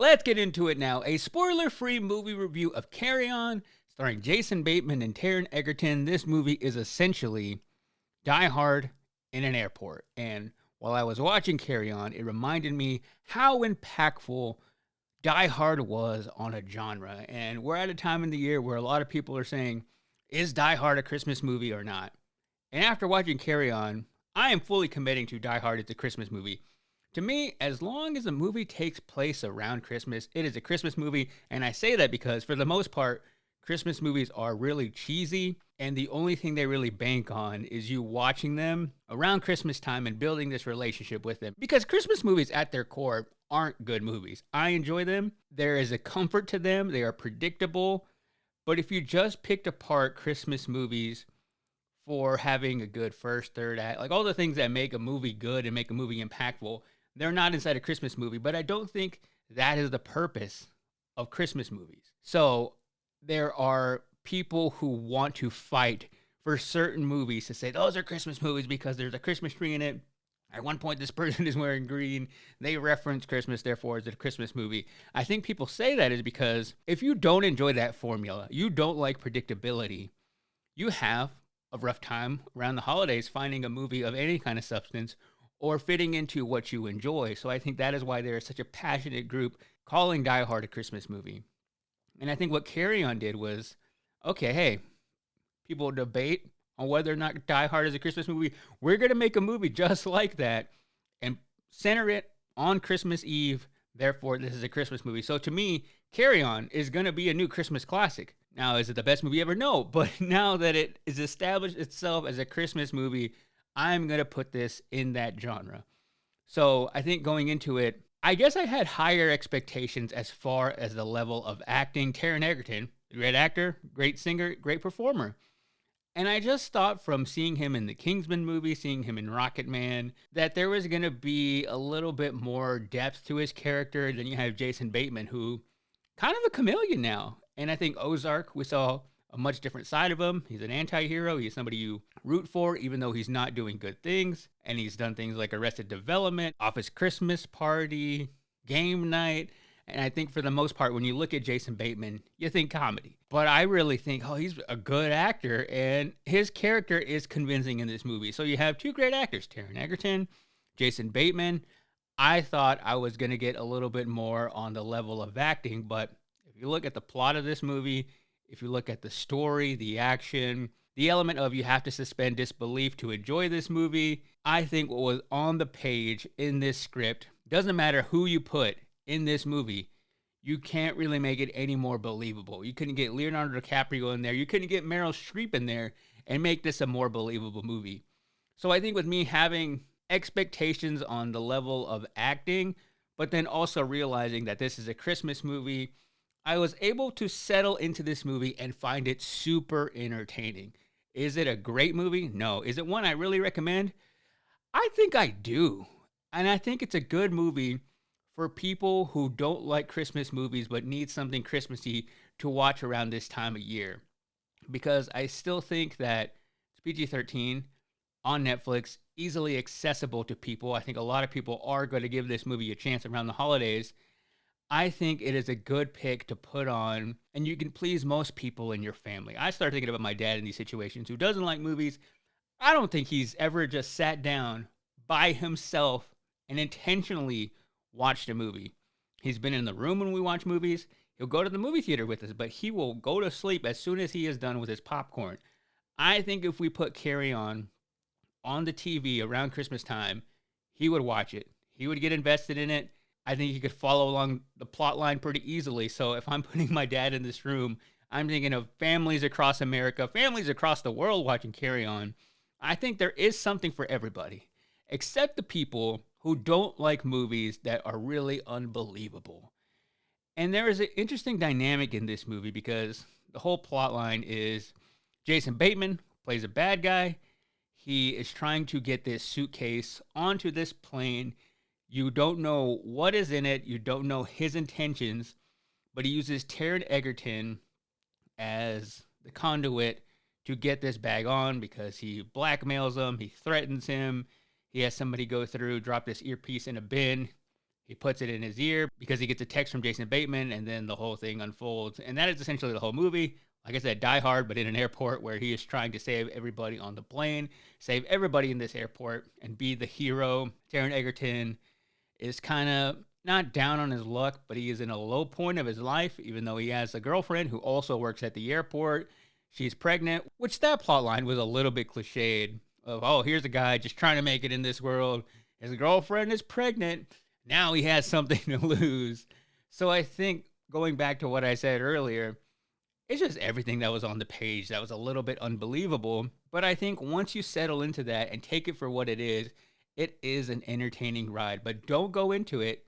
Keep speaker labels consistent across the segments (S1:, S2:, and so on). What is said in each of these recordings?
S1: let's get into it now. A spoiler-free movie review of Carry On, starring Jason Bateman and Taron Egerton. This movie is essentially Die Hard in an airport. And while I was watching Carry On, it reminded me how impactful Die Hard was on a genre. And we're at a time in the year where a lot of people are saying, is Die Hard a Christmas movie or not? And after watching Carry On, I am fully committing to Die Hard as a Christmas movie. To me, as long as a movie takes place around Christmas, it is a Christmas movie. And I say that because, for the most part, Christmas movies are really cheesy. And the only thing they really bank on is you watching them around Christmas time and building this relationship with them. Because Christmas movies, at their core, aren't good movies. I enjoy them. There is a comfort to them. They are predictable. But if you just picked apart Christmas movies for having a good first, third act, like all the things that make a movie good and make a movie impactful, they're not inside a Christmas movie. But I don't think that is the purpose of Christmas movies. So there are people who want to fight for certain movies to say those are Christmas movies because there's a Christmas tree in it. At one point, this person is wearing green. They reference Christmas, therefore it's a Christmas movie. I think people say that is because if you don't enjoy that formula, you don't like predictability, you have a rough time around the holidays finding a movie of any kind of substance or fitting into what you enjoy. So I think that is why there is such a passionate group calling Die Hard a Christmas movie. And I think what Carry On did was, okay, hey, people debate on whether or not Die Hard is a Christmas movie. We're going to make a movie just like that and center it on Christmas Eve. Therefore, this is a Christmas movie. So to me, Carry On is going to be a new Christmas classic. Now, is it the best movie ever? No. But now that it is established itself as a Christmas movie, I'm going to put this in that genre. So I think going into it, I guess I had higher expectations as far as the level of acting. Taron Egerton, great actor, great singer, great performer. And I just thought from seeing him in the Kingsman movie, seeing him in Rocket Man, that there was going to be a little bit more depth to his character. Then you have Jason Bateman, who kind of a chameleon now. And I think Ozark, we saw a much different side of him. He's an anti-hero. He's somebody you root for, even though he's not doing good things. And he's done things like Arrested Development, Office Christmas Party, Game Night. And I think for the most part, when you look at Jason Bateman, you think comedy. But I really think, oh, he's a good actor. And his character is convincing in this movie. So you have two great actors, Taron Egerton, Jason Bateman. I thought I was going to get a little bit more on the level of acting. But if you look at the plot of this movie, if you look at the story, the action, the element of you have to suspend disbelief to enjoy this movie, I think what was on the page in this script, doesn't matter who you put in this movie, you can't really make it any more believable. You couldn't get Leonardo DiCaprio in there. You couldn't get Meryl Streep in there and make this a more believable movie. So I think with me having expectations on the level of acting, but then also realizing that this is a Christmas movie, I was able to settle into this movie and find it super entertaining. Is it a great movie? No. Is it one I really recommend? I think I do. And I think it's a good movie for people who don't like Christmas movies but need something Christmassy to watch around this time of year. Because I still think that it's PG-13 on Netflix, easily accessible to people. I think a lot of people are going to give this movie a chance around the holidays. I think it is a good pick to put on, and you can please most people in your family. I start thinking about my dad in these situations who doesn't like movies. I don't think he's ever just sat down by himself and intentionally watched a movie. He's been in the room when we watch movies. He'll go to the movie theater with us, but he will go to sleep as soon as he is done with his popcorn. I think if we put Carry On the TV around Christmas time, he would watch it. He would get invested in it. I think he could follow along the plot line pretty easily. So if I'm putting my dad in this room, I'm thinking of families across America, families across the world watching Carry On. I think there is something for everybody, except the people who don't like movies that are really unbelievable. And there is an interesting dynamic in this movie because the whole plot line is Jason Bateman plays a bad guy. He is trying to get this suitcase onto this plane. You don't know what is in it. You don't know his intentions, but he uses Taron Egerton as the conduit to get this bag on because he blackmails him. He threatens him. He has somebody go through, drop this earpiece in a bin. He puts it in his ear because he gets a text from Jason Bateman, and then the whole thing unfolds. And that is essentially the whole movie. Like I said, Die Hard, but in an airport where he is trying to save everybody on the plane, save everybody in this airport, and be the hero. Taron Egerton is kind of not down on his luck, but he is in a low point of his life, even though he has a girlfriend who also works at the airport. She's pregnant, which that plot line was a little bit cliched of, oh, here's a guy just trying to make it in this world. His girlfriend is pregnant. Now he has something to lose. So I think going back to what I said earlier, it's just everything that was on the page that was a little bit unbelievable. But I think once you settle into that and take it for what it is an entertaining ride. But don't go into it,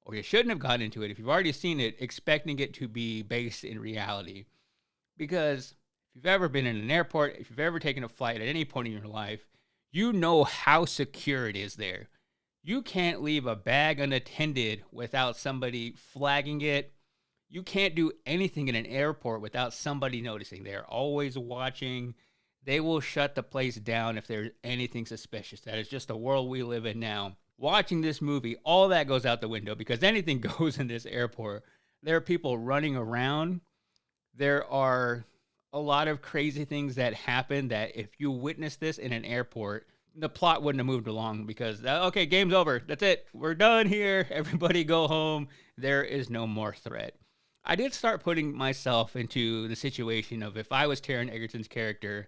S1: or you shouldn't have gotten into it if you've already seen it, expecting it to be based in reality. Because if you've ever been in an airport, if you've ever taken a flight at any point in your life, you know how secure it is there. You can't leave a bag unattended without somebody flagging it. You can't do anything in an airport without somebody noticing. They're always watching. They will shut the place down if there's anything suspicious. That is just the world we live in now. Watching this movie, all that goes out the window because anything goes in this airport. There are people running around. There are a lot of crazy things that happen that if you witness this in an airport, the plot wouldn't have moved along because, okay, game's over. That's it. We're done here. Everybody go home. There is no more threat. I did start putting myself into the situation of if I was Taron Egerton's character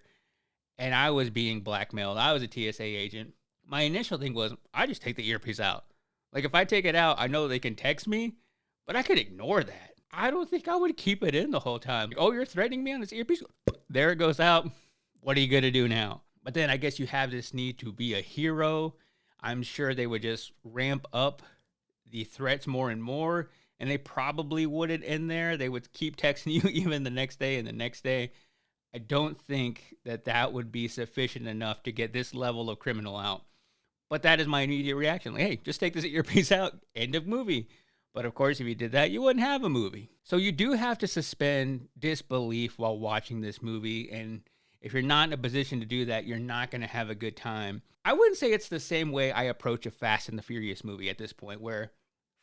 S1: and I was being blackmailed, I was a TSA agent, my initial thing was, I just take the earpiece out. Like, if I take it out, I know they can text me, but I could ignore that. I don't think I would keep it in the whole time. Oh, you're threatening me on this earpiece? There it goes out. What are you going to do now? But then I guess you have this need to be a hero. I'm sure they would just ramp up the threats more and more, and they probably wouldn't end there. They would keep texting you even the next day and the next day. I don't think that that would be sufficient enough to get this level of criminal out. But that is my immediate reaction. Like, hey, just take this earpiece out. End of movie. But of course, if you did that, you wouldn't have a movie. So you do have to suspend disbelief while watching this movie. And if you're not in a position to do that, you're not going to have a good time. I wouldn't say it's the same way I approach a Fast and the Furious movie at this point, where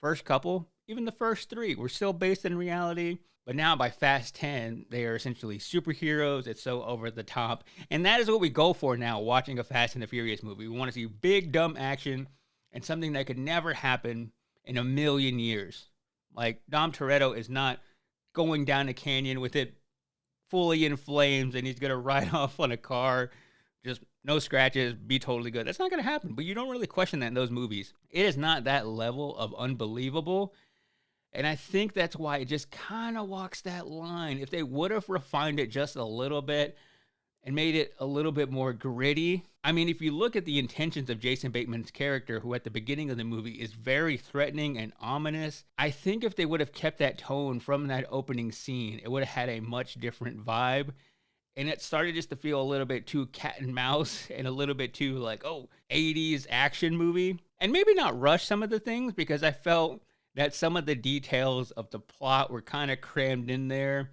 S1: first couple, even the first three, were still based in reality. But now by Fast 10, they are essentially superheroes. It's so over the top. And that is what we go for now, watching a Fast and the Furious movie. We want to see big, dumb action and something that could never happen in a million years. Like, Dom Toretto is not going down a canyon with it fully in flames and he's going to ride off on a car, just no scratches, be totally good. That's not going to happen, but you don't really question that in those movies. It is not that level of unbelievable. And I think that's why it just kind of walks that line. If they would have refined it just a little bit and made it a little bit more gritty. I mean, if you look at the intentions of Jason Bateman's character, who at the beginning of the movie is very threatening and ominous, I think if they would have kept that tone from that opening scene, it would have had a much different vibe. And it started just to feel a little bit too cat and mouse and a little bit too like, oh, 80s action movie. And maybe not rush some of the things because I felt that some of the details of the plot were kind of crammed in there.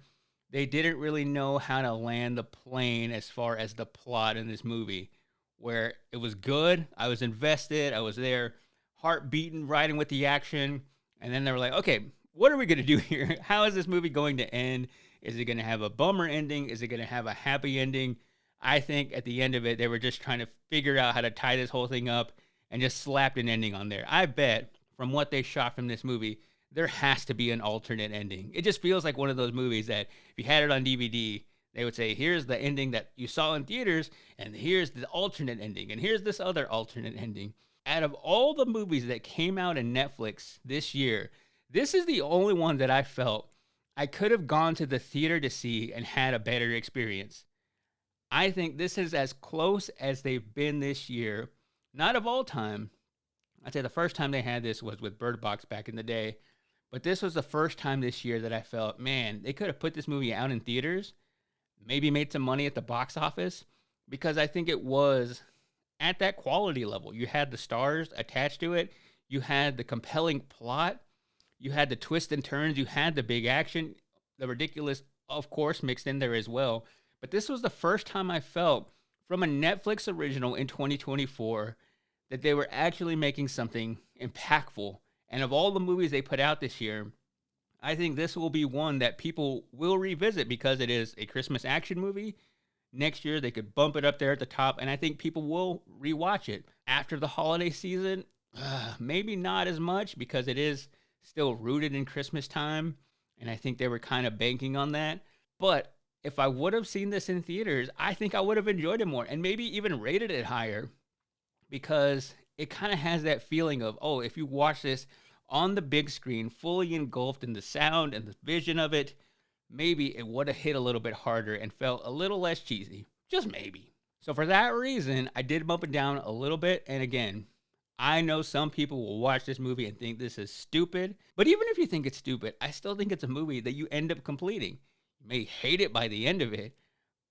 S1: They didn't really know how to land the plane as far as the plot in this movie, where it was good. I was invested. I was there, heart beating, riding with the action. And then they were like, okay, what are we going to do here? How is this movie going to end? Is it going to have a bummer ending? Is it going to have a happy ending? I think at the end of it, they were just trying to figure out how to tie this whole thing up and just slapped an ending on there. I bet from what they shot from this movie, there has to be an alternate ending. It just feels like one of those movies that if you had it on DVD, they would say, here's the ending that you saw in theaters, and here's the alternate ending, and here's this other alternate ending. Out of all the movies that came out in Netflix this year, this is the only one that I felt I could have gone to the theater to see and had a better experience. I think this is as close as they've been this year. Not of all time. I'd say the first time they had this was with Bird Box back in the day. But this was the first time this year that I felt, man, they could have put this movie out in theaters, maybe made some money at the box office, because I think it was at that quality level. You had the stars attached to it. You had the compelling plot. You had the twists and turns. You had the big action. The ridiculous, of course, mixed in there as well. But this was the first time I felt from a Netflix original in 2024 that they were actually making something impactful And of all the movies they put out this year, I think this will be one that people will revisit because it is a Christmas action movie. Next year, they could bump it up there at the top, and I think people will rewatch it. After the holiday season, maybe not as much because it is still rooted in Christmas time, and I think they were kind of banking on that. But if I would have seen this in theaters, I think I would have enjoyed it more and maybe even rated it higher because it kind of has that feeling of, oh, if you watch this on the big screen, fully engulfed in the sound and the vision of it, maybe it would have hit a little bit harder and felt a little less cheesy. Just maybe. So for that reason, I did bump it down a little bit. And again, I know some people will watch this movie and think this is stupid. But even if you think it's stupid, I still think it's a movie that you end up completing. You may hate it by the end of it,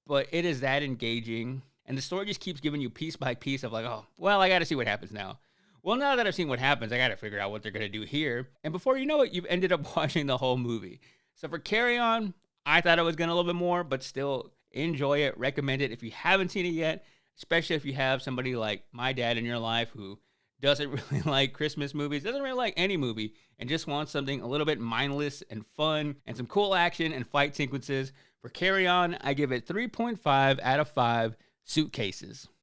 S1: but it is that engaging. And the story just keeps giving you piece by piece of like, oh, well, I got to see what happens now. Well, now that I've seen what happens, I got to figure out what they're going to do here. And before you know it, you've ended up watching the whole movie. So for Carry On, I thought I was going to a little bit more, but still enjoy it. Recommend it if you haven't seen it yet, especially if you have somebody like my dad in your life who doesn't really like Christmas movies, doesn't really like any movie, and just wants something a little bit mindless and fun and some cool action and fight sequences. For Carry On, I give it 3.5 out of 5 suitcases.